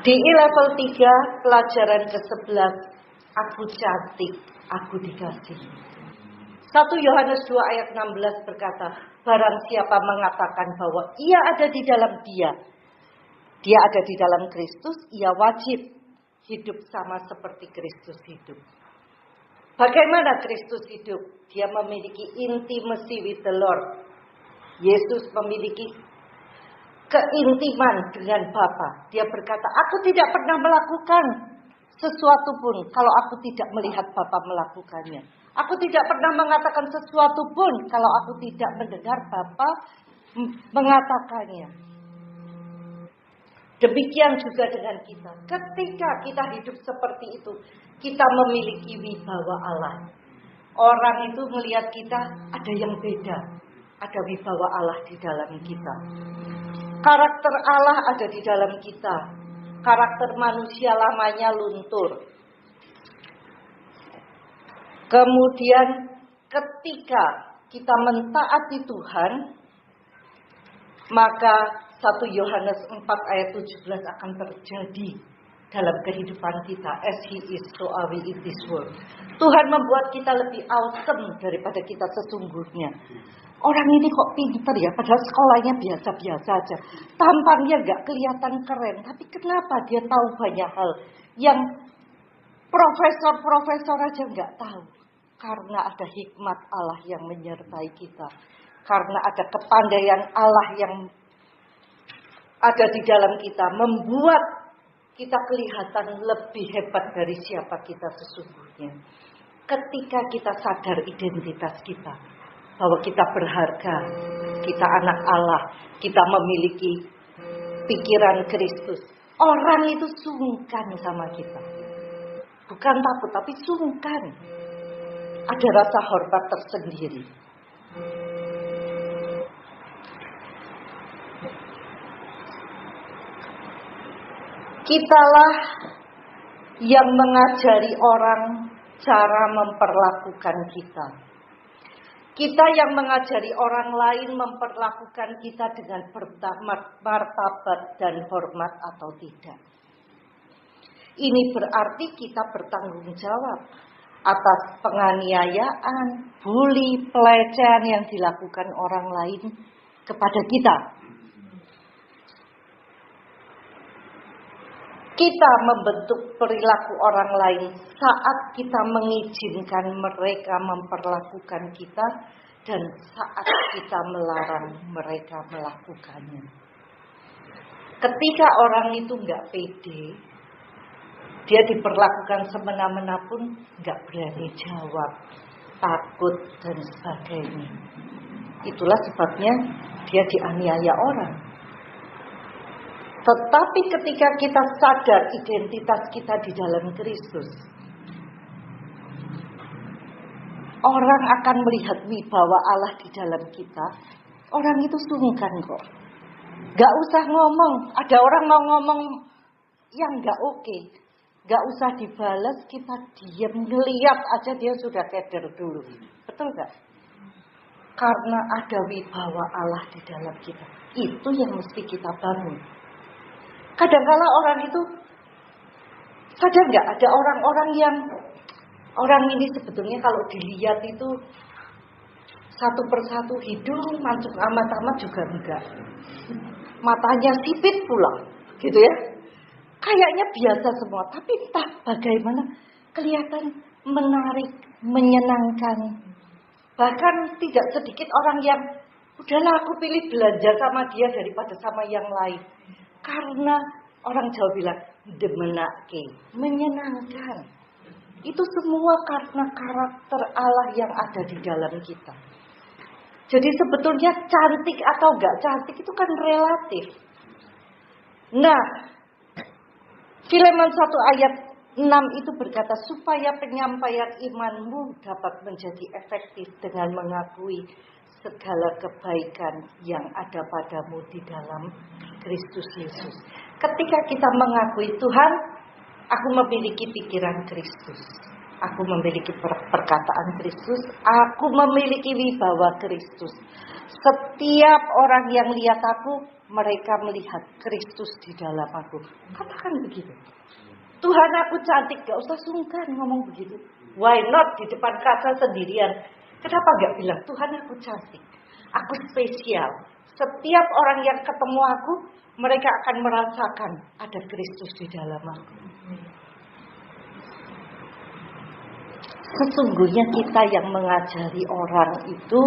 Di level 3 pelajaran ke-11, aku cantik, aku dikasihi. 1 Yohanes 2 ayat 16 berkata, barang siapa mengatakan bahwa ia ada di dalam dia ada di dalam Kristus, ia wajib hidup sama seperti Kristus hidup. Bagaimana Kristus hidup? Dia memiliki intimacy with the Lord. Yesus memiliki keintiman dengan Bapa. Dia berkata, aku tidak pernah melakukan sesuatu pun kalau aku tidak melihat Bapa melakukannya. Aku tidak pernah mengatakan sesuatu pun kalau aku tidak mendengar Bapa mengatakannya. Demikian juga dengan kita. Ketika kita hidup seperti itu, kita memiliki wibawa Allah. Orang itu melihat kita ada yang beda. Ada wibawa Allah di dalam kita. Karakter Allah ada di dalam kita. Karakter manusia lamanya luntur. Kemudian ketika kita mentaati Tuhan, maka 1 Yohanes 4 ayat 17 akan terjadi dalam kehidupan kita. As He is, so are we in this world. Tuhan membuat kita lebih awesome daripada kita sesungguhnya. Orang ini kok pintar ya, padahal sekolahnya biasa-biasa aja. Tampangnya gak kelihatan keren, tapi kenapa dia tahu banyak hal yang profesor-profesor aja gak tahu. Karena ada hikmat Allah yang menyertai kita. Karena ada kepandaian Allah yang ada di dalam kita, membuat kita kelihatan lebih hebat dari siapa kita sesungguhnya. Ketika kita sadar identitas kita, bahwa kita berharga, kita anak Allah, kita memiliki pikiran Kristus. Orang itu sungkan sama kita. Bukan takut, tapi sungkan. Ada rasa hormat tersendiri. Kitalah yang mengajari orang cara memperlakukan kita. Kita yang mengajari orang lain memperlakukan kita dengan martabat dan hormat atau tidak. Ini berarti kita bertanggung jawab atas penganiayaan, bully, pelecehan yang dilakukan orang lain kepada kita. Kita membentuk perilaku orang lain saat kita mengizinkan mereka memperlakukan kita dan saat kita melarang mereka melakukannya. Ketika orang itu nggak pede, dia diperlakukan semena-mena pun nggak berani jawab, takut dan sebagainya. Itulah sebabnya dia dianiaya orang. Tetapi ketika kita sadar identitas kita di dalam Kristus, orang akan melihat wibawa Allah di dalam kita. Orang itu sungkan kok. Gak usah ngomong. Ada orang mau ngomong yang gak oke. Gak usah dibalas, kita diam. Ngeliat aja dia sudah keder dulu. Betul gak? Karena ada wibawa Allah di dalam kita. Itu yang mesti kita bangun. Kadang-kala orang itu, sadar gak ada orang-orang yang, orang ini sebetulnya kalau dilihat itu satu persatu hidung, mancung amat-amat juga enggak. Matanya sipit pula, gitu ya. Kayaknya biasa semua, tapi entah bagaimana kelihatan menarik, menyenangkan. Bahkan tidak sedikit orang yang, udahlah aku pilih belanja sama dia daripada sama yang lain. Karena orang Jawa bilang, demenake, menyenangkan. Itu semua karena karakter Allah yang ada di dalam kita. Jadi sebetulnya cantik atau enggak cantik itu kan relatif. Nah, Filemon 1 ayat 6 itu berkata, supaya penyampaian imanmu dapat menjadi efektif dengan mengakui segala kebaikan yang ada padamu di dalam Kristus Yesus. Ketika kita mengakui Tuhan, aku memiliki pikiran Kristus. Aku memiliki perkataan Kristus, aku memiliki wibawa Kristus. Setiap orang yang lihat aku, mereka melihat Kristus di dalam aku. Katakan begitu. Tuhan, aku cantik, gak usah sungkan ngomong begitu. Why not di depan kaca sendirian? Kenapa gak bilang, Tuhan aku cantik, aku spesial. Setiap orang yang ketemu aku, mereka akan merasakan ada Kristus di dalam aku. Sesungguhnya kita yang mengajari orang itu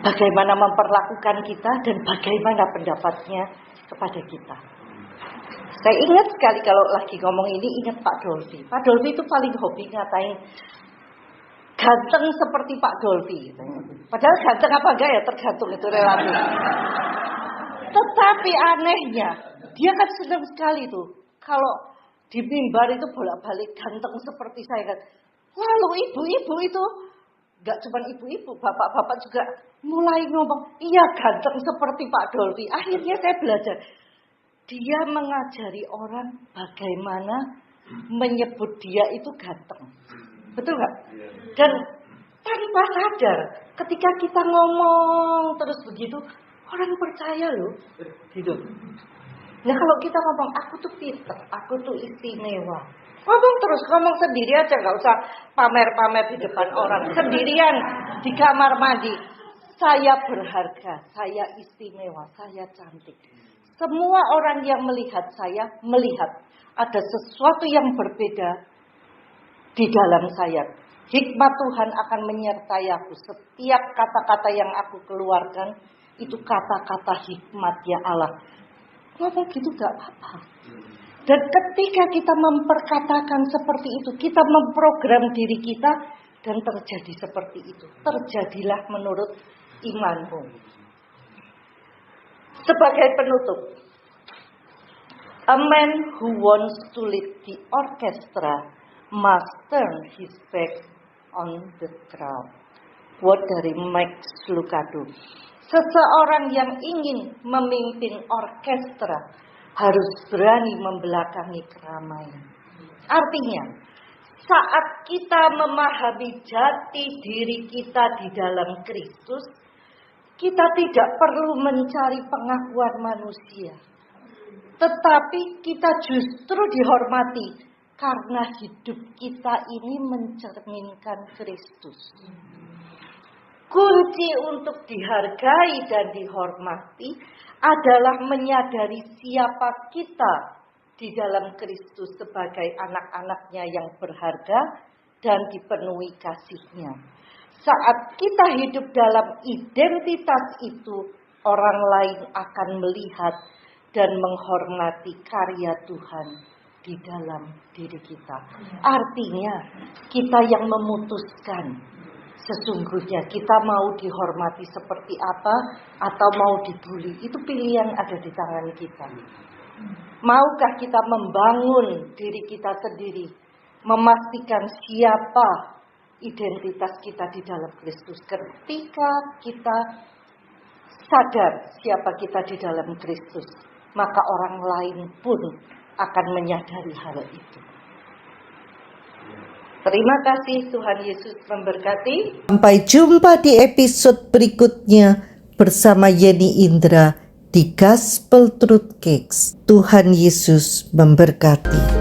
bagaimana memperlakukan kita dan bagaimana pendapatnya kepada kita. Saya ingat sekali kalau lagi ngomong ini, ingat Pak Dolphy. Pak Dolphy itu paling hobi ngatain ganteng seperti Pak Dolphy. Padahal ganteng apa enggak ya tergantung, itu relatif. Tetapi anehnya, dia kan senang sekali tuh kalau di mimbar itu bolak-balik ganteng seperti saya kan. Lalu ibu-ibu itu, enggak cuma ibu-ibu, bapak-bapak juga mulai ngomong, iya ganteng seperti Pak Dolphy. Akhirnya saya belajar. Dia mengajari orang bagaimana menyebut dia itu ganteng. Betul nggak? Dan tanpa sadar, ketika kita ngomong terus begitu, orang percaya loh. Gitu. Nah kalau kita ngomong, aku tuh pinter, aku tuh istimewa. Ngomong terus, ngomong sendiri aja, nggak usah pamer-pamer di depan orang. Sendirian di kamar mandi. Saya berharga, saya istimewa, saya cantik. Semua orang yang melihat saya, melihat ada sesuatu yang berbeda di dalam saya. Hikmat Tuhan akan menyertai aku. Setiap kata-kata yang aku keluarkan, itu kata-kata hikmatnya Allah. Ngomong gitu gak apa-apa. Dan ketika kita memperkatakan seperti itu, kita memprogram diri kita, dan terjadi seperti itu. Terjadilah menurut imanmu. Sebagai penutup, a man who wants to lead the orchestra must turn his back on the crowd. Quote dari Max Lucado. Seseorang yang ingin memimpin orkestra harus berani membelakangi keramaian. Artinya, saat kita memahami jati diri kita di dalam Kristus, kita tidak perlu mencari pengakuan manusia. Tetapi kita justru dihormati karena hidup kita ini mencerminkan Kristus. Kunci untuk dihargai dan dihormati adalah menyadari siapa kita di dalam Kristus sebagai anak-anaknya yang berharga dan dipenuhi kasih-Nya. Saat kita hidup dalam identitas itu, orang lain akan melihat dan menghormati karya Tuhan di dalam diri kita. Artinya, kita yang memutuskan sesungguhnya kita mau dihormati seperti apa atau mau dibully. Itu pilihan ada di tangan kita. Maukah kita membangun diri kita sendiri, memastikan siapa identitas kita di dalam Kristus. Ketika kita sadar siapa kita di dalam Kristus, maka orang lain pun akan menyadari hal itu. Terima kasih, Tuhan Yesus memberkati. Sampai jumpa di episode berikutnya bersama Yeni Indra di Gospel Truth Cakes. Tuhan Yesus memberkati.